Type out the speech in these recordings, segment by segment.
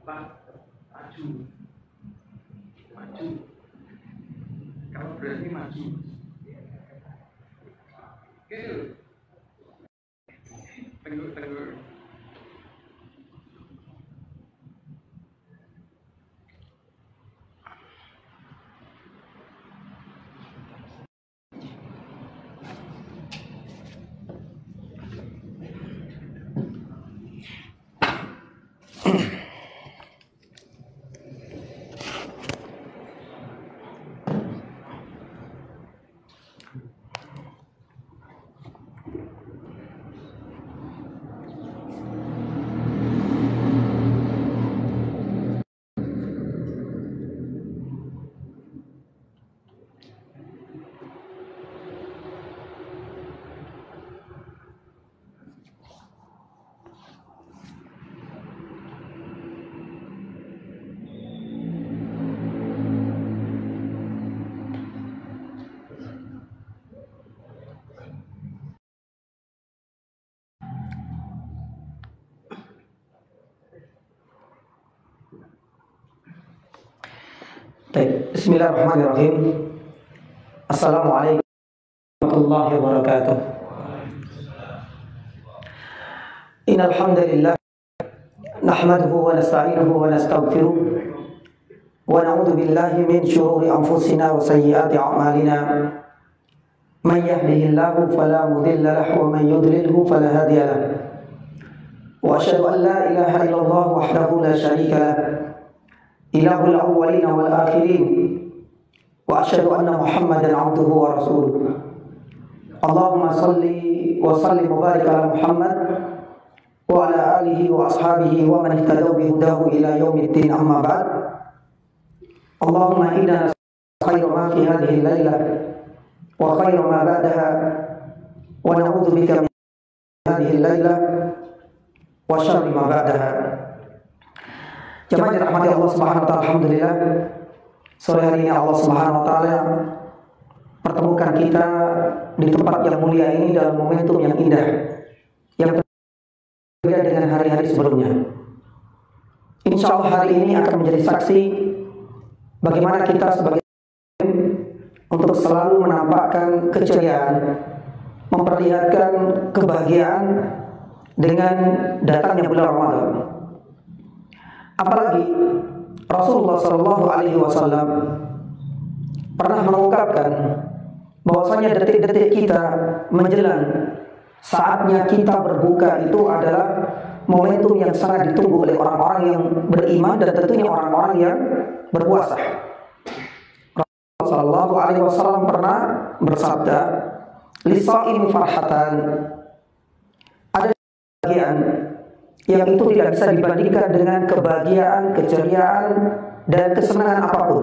Maju. Kalau berani maju. Oke. Tenggur. Bismillahirrahmanirrahim. Assalamualaikum warahmatullahi wabarakatuh. Innal hamdalillah nahmaduhu wa nasta'inuhu wa nastaghfiruh wa na'udzu billahi min shururi anfusina wa sayyiati a'malina. Man yahdihillahu fala mudilla lahu wa man yudlilhu fala hadiya lahu. Wa asyhadu an la ilaha illallah wahdahu la syarika lahu. Ilahul awwalin wal akhirin wa asyhadu anna Muhammadan 'abduhu wa rasuluh. Allahumma shalli wa sallim wa barik ala Muhammad wa ala alihi wa ashabihi wa man ihtadaw bi hudahu ila yaumiddin, amma ba'd. Allahumma inna khayra ma fi hadhihi al-lailah wa khayra ma ba'daha wa na'udzu bika min hadhihi al-lailah wa syarri ma ba'daha. Jemaah dirahmati Allah Subhanahu wa taala, alhamdulillah sore hari ini Allah Subhanahu wa taala pertemukan kita di tempat yang mulia ini dalam momentum yang indah yang berbeda dengan hari-hari sebelumnya. Insya Allah hari ini akan menjadi saksi bagaimana kita sebagai untuk selalu menampakkan keceriaan, memperlihatkan kebahagiaan dengan datangnya bulan Ramadan. Apalagi Rasulullah Shallallahu Alaihi Wasallam pernah mengungkapkan bahwasanya detik-detik kita menjelang saatnya kita berbuka itu adalah momentum yang sangat ditunggu oleh orang-orang yang beriman dan tentunya orang-orang yang berpuasa. Rasulullah Shallallahu Alaihi Wasallam pernah bersabda, "Lisa'im farhatan." Ada kebahagiaan yang itu tidak bisa dibandingkan dengan kebahagiaan, keceriaan, dan kesenangan apapun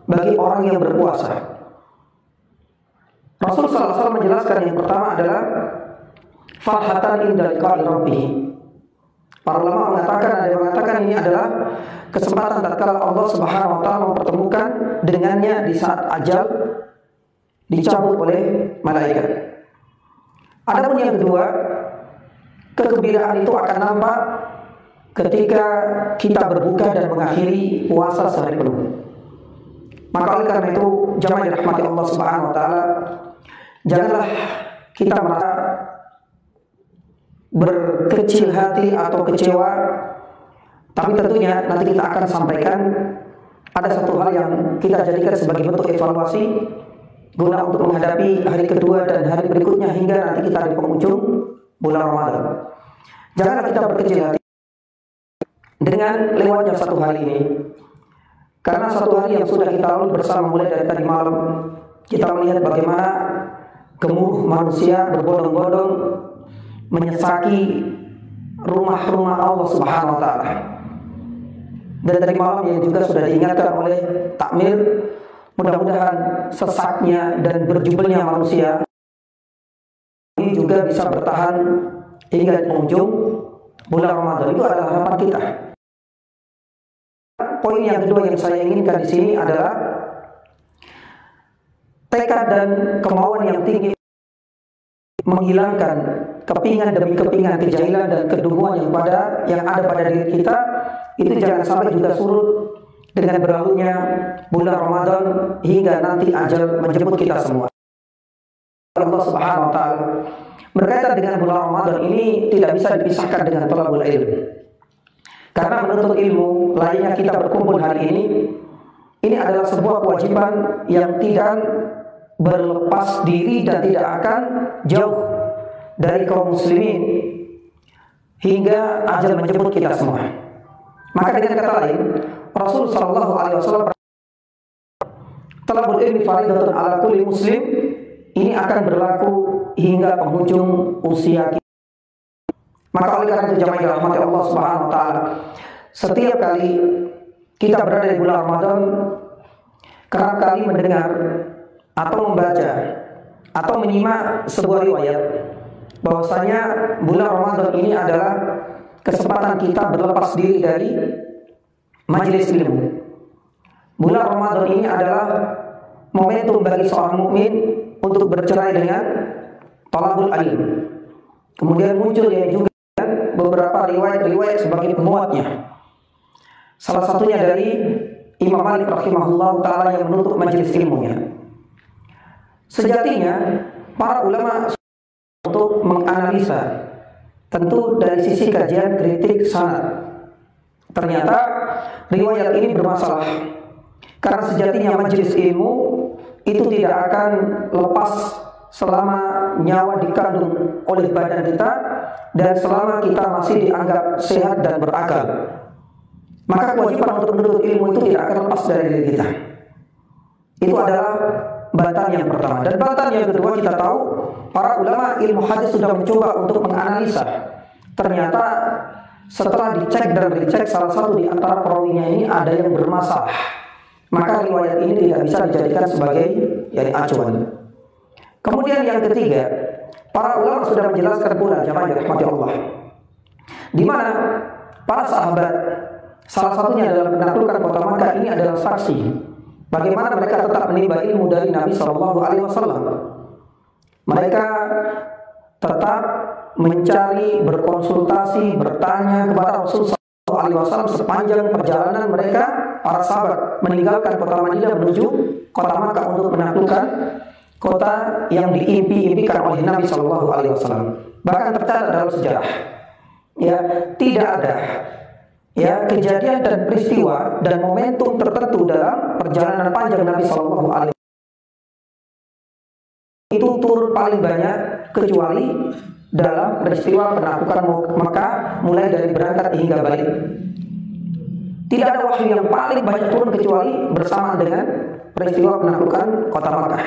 bagi orang yang berpuasa. Rasulullah SAW menjelaskan yang pertama adalah farhatan inda liqa'i rabbih. Para ulama mengatakan, ada yang mengatakan ini adalah kesempatan tatkala Allah Subhanahu wa taala mempertemukan dengannya di saat ajal dicabut oleh malaikat. Adapun yang kedua, kegembiraan itu akan nampak ketika kita berbuka dan mengakhiri puasa sehari penuh. Maka oleh karena itu, jemaah yang dirahmati Allah Subhanahu wa taala, janganlah kita merasa berkecil hati atau kecewa, tapi tentunya nanti kita akan sampaikan ada satu hal yang kita jadikan sebagai bentuk evaluasi guna untuk menghadapi hari kedua dan hari berikutnya hingga nanti kita di penghujung bulan Ramadan. Janganlah kita berkecil hati dengan lewatnya satu hari ini, karena satu hari yang sudah kita lalui bersama mulai dari tadi malam, kita melihat bagaimana gemuruh manusia berbondong-bondong menyesaki rumah-rumah Allah Subhanahu wa taala. Dan tadi malam yang juga sudah diingatkan oleh takmir, mudah-mudahan sesaknya dan berjubelnya manusia ini juga bisa bertahan hingga di penghujung bulan Ramadan. Itu adalah harapan kita. Poin yang kedua yang saya inginkan di sini adalah tekad dan kemauan yang tinggi menghilangkan kepingan demi kepingan, kejahilan dan kedunguan yang ada pada diri kita itu jangan sampai juga surut dengan berlalunya bulan Ramadan hingga nanti ajal menjemput kita semua. Allah Subhanahu wa taala berkaitan dengan bulan Ramadan ini tidak bisa dipisahkan dengan thalabul ilm. Karena menuntut ilmu lainnya kita berkumpul hari ini adalah sebuah kewajiban yang tidak berlepas diri dan tidak akan jauh dari kaum muslimin hingga ajal menjemput kita semua. Maka dengan kata lain, Rasul sallallahu alaihi wasallam talabul ilmi fardhatun ala kulli muslim, ini akan berlaku hingga penghujung usia kita. Maka oleh karena itu jamaah dirahmati Allah Subhanahu wa taala, setiap kali kita berada di bulan Ramadan, kerap kali mendengar atau membaca atau menyimak sebuah riwayat bahwasanya bulan Ramadan ini adalah kesempatan kita berlepas diri dari majelis ilmu. Bulan Ramadan ini adalah momentum bagi seorang mukmin untuk bercerai dengan talabul ilm. Kemudian muncul yang juga beberapa riwayat-riwayat sebagai pemuatnya. Salah satunya dari Imam Malik rahimahullah ta'ala yang menutup majelis ilmunya. Sejatinya para ulama untuk menganalisa tentu dari sisi kajian kritik sanad, ternyata riwayat ini bermasalah. Karena sejatinya majelis ilmu itu tidak akan lepas selama nyawa dikandung oleh badan kita dan selama kita masih dianggap sehat dan berakal. Maka kewajiban untuk menuntut ilmu itu tidak akan lepas dari diri kita. Itu adalah bantahan yang pertama. Dan bantahan yang kedua, kita tahu para ulama ilmu hadis sudah mencoba untuk menganalisa. Ternyata setelah dicek dan dicek, salah satu di antara perawinya ini ada yang bermasalah. Maka riwayat ini tidak bisa dijadikan sebagai acuan. Kemudian yang ketiga, para ulama sudah menjelaskan pula jamaah dirahmati Allah, di mana para sahabat, salah satunya dalam menaklukkan kota Makkah ini adalah saksi bagaimana mereka tetap menimba ilmu dari Nabi Shallallahu Alaihi Wasallam. Mereka tetap mencari, berkonsultasi, bertanya kepada Rasul Shallallahu Alaihi Wasallam sepanjang perjalanan mereka. Para sahabat meninggalkan kota Madinah menuju kota Makkah untuk menaklukkan kota yang diimpi-impikan oleh Nabi Shallallahu Alaihi Wasallam. Bahkan tercatat dalam sejarah, tidak ada kejadian dan peristiwa dan momentum tertentu dalam perjalanan panjang Nabi Shallallahu Alaihi Wasallam itu turun paling banyak kecuali dalam peristiwa penaklukan Makkah, mulai dari berangkat hingga balik. Tidak ada wahyu yang paling banyak turun kecuali bersamaan dengan peristiwa penaklukan kota Makkah.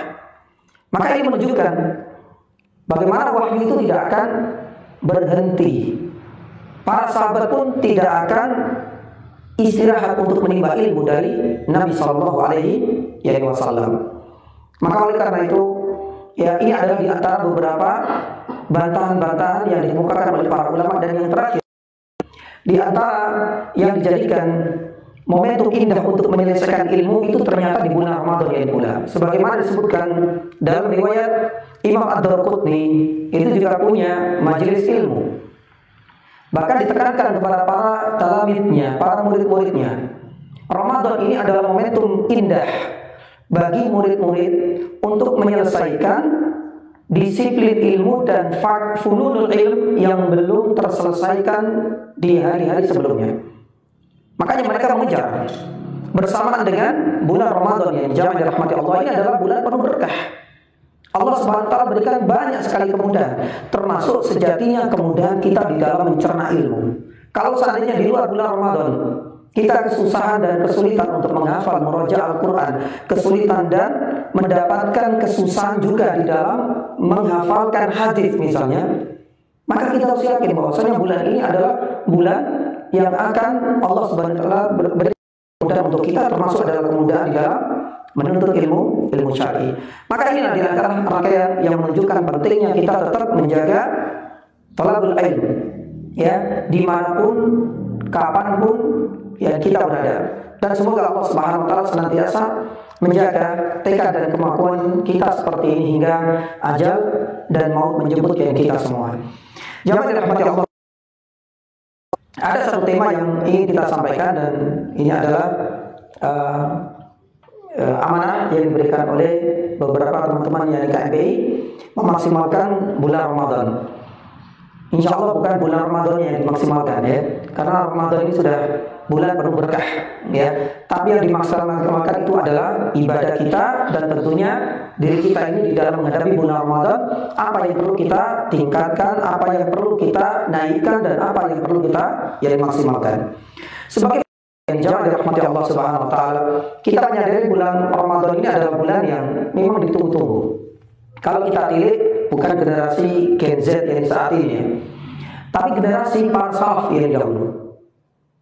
Maka ini menunjukkan bagaimana wahyu itu tidak akan berhenti. Para sahabat pun tidak akan istirahat untuk menimba ilmu dari Nabi Shallallahu Alaihi Wasallam. Maka oleh karena itu, ini adalah di antara beberapa bantahan-bantahan yang dikemukakan oleh para ulama. Dan yang terakhir, di antara yang dijadikan momentum indah untuk menyelesaikan ilmu itu ternyata di bulan Ramadan ini pula. Sebagaimana disebutkan dalam riwayat Imam Ad-Darqutni, itu juga punya majelis ilmu. Bahkan ditekankan kepada para talabidnya, para murid-muridnya, Ramadan ini adalah momentum indah bagi murid-murid untuk menyelesaikan disiplin ilmu dan fununul ilm yang belum terselesaikan di hari-hari sebelumnya. Makanya mereka mengejar bersamaan dengan bulan Ramadan yang jamaah dirahmati Allah, ini adalah bulan penuh berkah. Allah Subhanahu wa taala berikan banyak sekali kemudahan, termasuk sejatinya kemudahan kita di dalam mencerna ilmu. Kalau seandainya di luar bulan Ramadan kita kesusahan dan kesulitan untuk menghafal murojaah Al-Quran, kesulitan dan mendapatkan kesusahan juga di dalam menghafalkan hadis misalnya, maka kita harus yakin bahwasanya bulan ini adalah bulan yang akan Allah Subhanahu wa taala berikan kemudahan untuk kita, termasuk adalah kemudahan di dalam menuntut ilmu syar'i. Maka inilah di antara rangkaian yang menunjukkan pentingnya kita tetap menjaga talabul ilm, dimanapun, kapanpun kita berada. Dan semoga Allah Subhanahu wa taala senantiasa menjaga tekad dan kemampuan kita seperti ini hingga ajal dan maut menjemput kita semua. Jamaah dirahmati Allah, Ada satu tema yang ingin kita sampaikan, dan ini adalah amanah yang diberikan oleh beberapa teman-teman yang di KMBI memaksimalkan bulan Ramadan. Insya Allah bukan bulan Ramadan yang dimaksimalkan ya, karena Ramadan ini sudah bulan penuh berkah ya. Tapi yang dimaksimalkan itu adalah ibadah kita, dan tentunya diri kita ini di dalam menghadapi bulan Ramadan, apa yang perlu kita tingkatkan, apa yang perlu kita naikkan, dan apa yang perlu kita maksimalkan. Sebagai yang jamaah dirahmati Allah Subhanahu wa taala, kita menyadari bulan Ramadan ini adalah bulan yang memang ditunggu-tunggu. Kalau kita tilik, bukan generasi Gen Z yang saat ini ya, tapi generasi para salaf yang dahulu.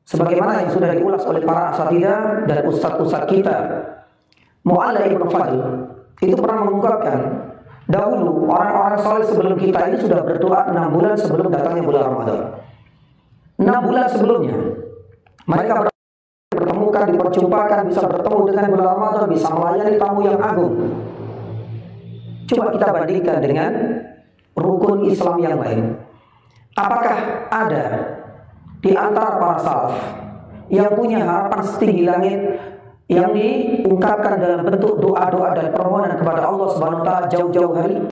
Sebagaimana yang sudah diulas oleh para asatidzah dan ustadz-ustadz kita, Mu'alla ibn Fadl itu pernah mengungkapkan, dahulu orang-orang saleh sebelum kita ini sudah berdoa 6 bulan sebelum datangnya bulan Ramadan. 6 bulan sebelumnya mereka bertemukan, diperjumpakan, bisa bertemu dengan bulan Ramadan, bisa melayani tamu yang agung. Coba kita bandingkan dengan rukun Islam yang lain. Apakah ada di antara para salaf yang punya harapan setinggi langit yang diungkapkan dalam bentuk doa-doa dan permohonan kepada Allah Subhanahu wa taala jauh-jauh hari?